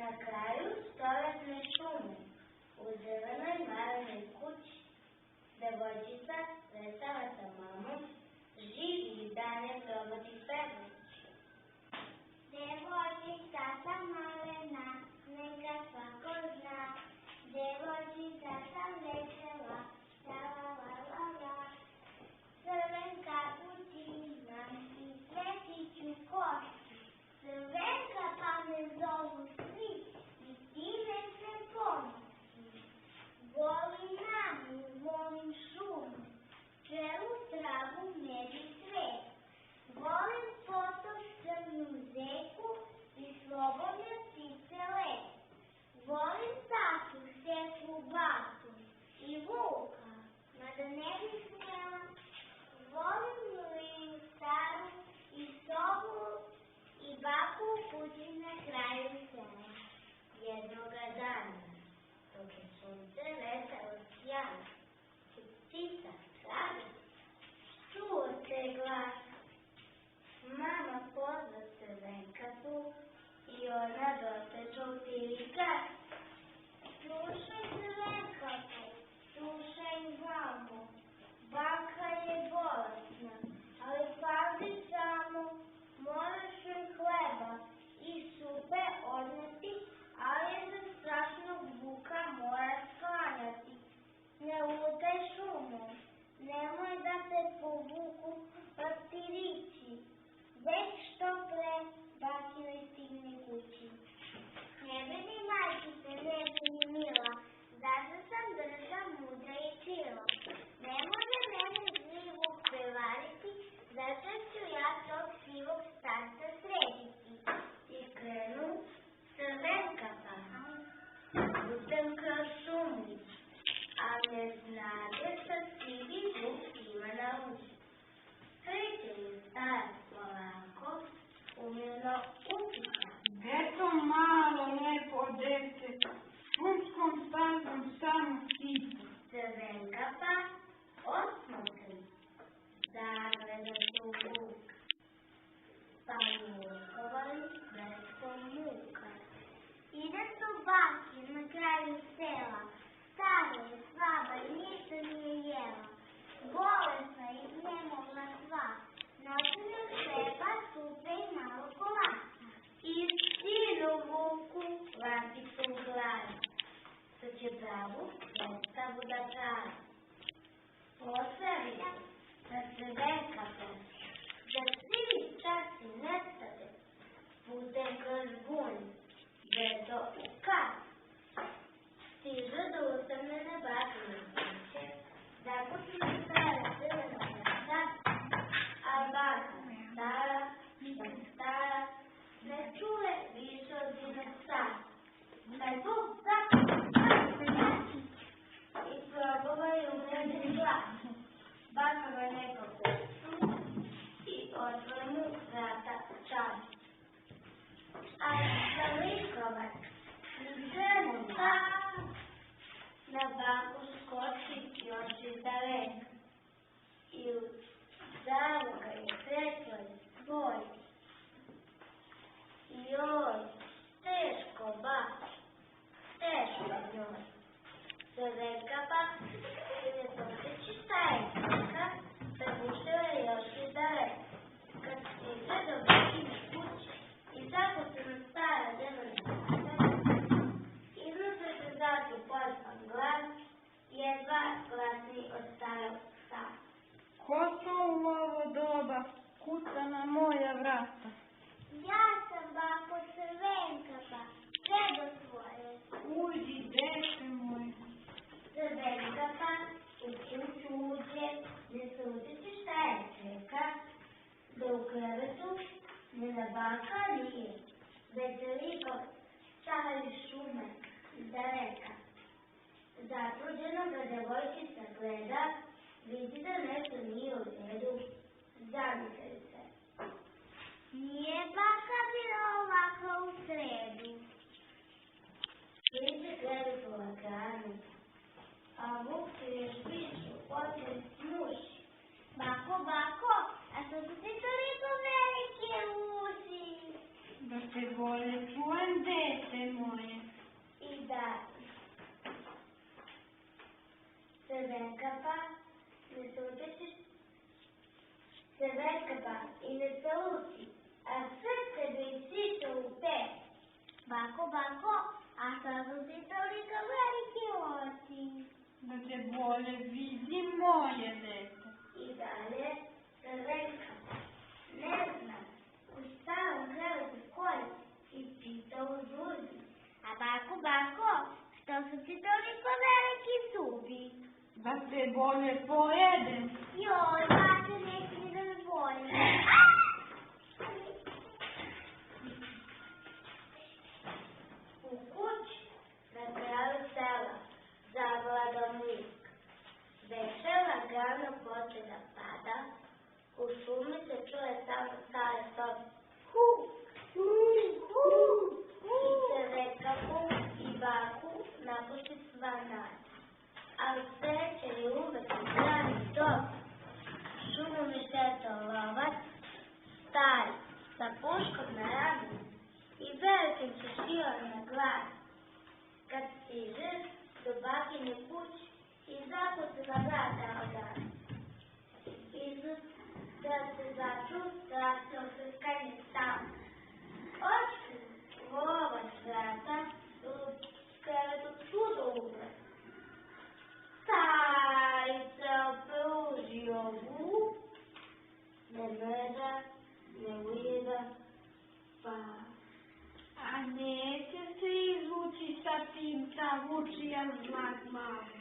Na kraju stoletne šume, u zelenoj malenoj kući, devojčica vesela sa mamom, živi dane provodi pevajući. Devojčica sam malena, neka svako zna, devojčica sam vesela, la la la la la. Crvenka učinim i svetiću kosti, crvenka pa me zovu svi i time se ponosim. Volim mamu, volim šumu, pčelu, travu, med i cvet. Volim potok, crnu zeku i slobodne ptice let. Volim tatu, sestru, baku i vuka, mada ne bih smjela. Volim Liju staru i sobu i baku u kući na kraju sela. Jednoga dana, dok je sunce veselo sjajno i ptica traži, čuo se glas. Mama pozva Crvenkatu i ona doteče u tirika. Slušaj Crvenkatu, slušaj mamu, baka je bolesna, ali pazi samo, moraš joj hleba i supe odneti, ali je za strašnog vuka mora sklanjati. Ne lutaj šumom, nemoj da te povuku papirići, već što pre bakinoj stigne kući. Ne brini majčice, ne brini mila, zato sam drža mudra i čila. Ne može mene živog prevariti, zato ću ja tog sivog starca srediti. I krenu Crvenkata putem kroz šumu, a ne znade šta sivi vuk ima na uši. Kreće je starac polako, umjerno upita. Gde to malo lepo dete, šumskom stazom samo sita? Crvenkata osmotri, zagleda su vuk, pa mukovali besko muka. Ide su baki na kraju sela, stara je slaba i ništa nije jela. Bolesna i iznemogla sva, noćne hleba, supe i malo kolača. I sinu vuku vapicu u glavi, što će pravu predstavu da pravi. Poslavi na Crvenkata, da svi časi nestade, putem kroz bunj, bedo u kat. Stižu do usamljene bakine kuće, zakućila stara crvena mesta, a baka stara, stara, ne čuje više od jednog psa. Taj vuk i probovaju umreženi glas. Baka ga nekako i otvore mu vrata čas. Ali za likovac ženu na baku skoči još iz daleka i u zavoga je sretla svoj. Joj, teško bak, teško njoj. Crvenkata ne postići šta je čeka, prebuštila je još iz daleka. Kad stiže do bakine kuće i zakucana stara zemljena iznose se zati potpan glas, jedva glasni od starog psa. Ko to u ovo doba kuca na moja vrata? Ja sam bako Crvenkata, čedo tvoje. Uđi, dete moje. Crvenkata u kuću uđe, ne slušajući šta je čeka, da u krevetu njena baka nije, već likov stari šume iz daleka. Začuđeno ga devojčica gleda, vidi da nešto nije u redu, zamisli se. Nije baka bila ovako u sredu. Svi se gledu po laganu, a vuk se još više oče smuši. Bako, bako, a što su ti toliko velike uši? Da te bolje čujem, dete moje. викопа, не случи се викопа и не се учи, а сърце дойсите опе. Бако, а са си толика велики очи. Da te vuole vidi moje dete. И далее се викопа. Не знам, оставам гледати кой и питал зуби. А Бако, što su ti toliko veliki zubi? Da te bolje pojedem. Joj, bate, neće mi da me boli. U kući na kraju sela zavlada muk. Veče lagano počne da pada, u šumi se čuje samo stare sobe. Hu, hu, hu, hu. I se Rekapu i Baku napusti sva nada. Ali sreće je uvek u strani dom. Šumu mi šeta lovac, stari, sa puškom na ramenu i velikim češilom na glavi. Kad stiže do bakine kuće i zapucila vrata odana. Izuz da se začu strasno frskanje tamo. Očku lovac vrata u krevetu čudo uvek. Starica pružio vuk, ne mrda, ne ujeda, pa... A neće se izvući sa tim ta vučija znak mali.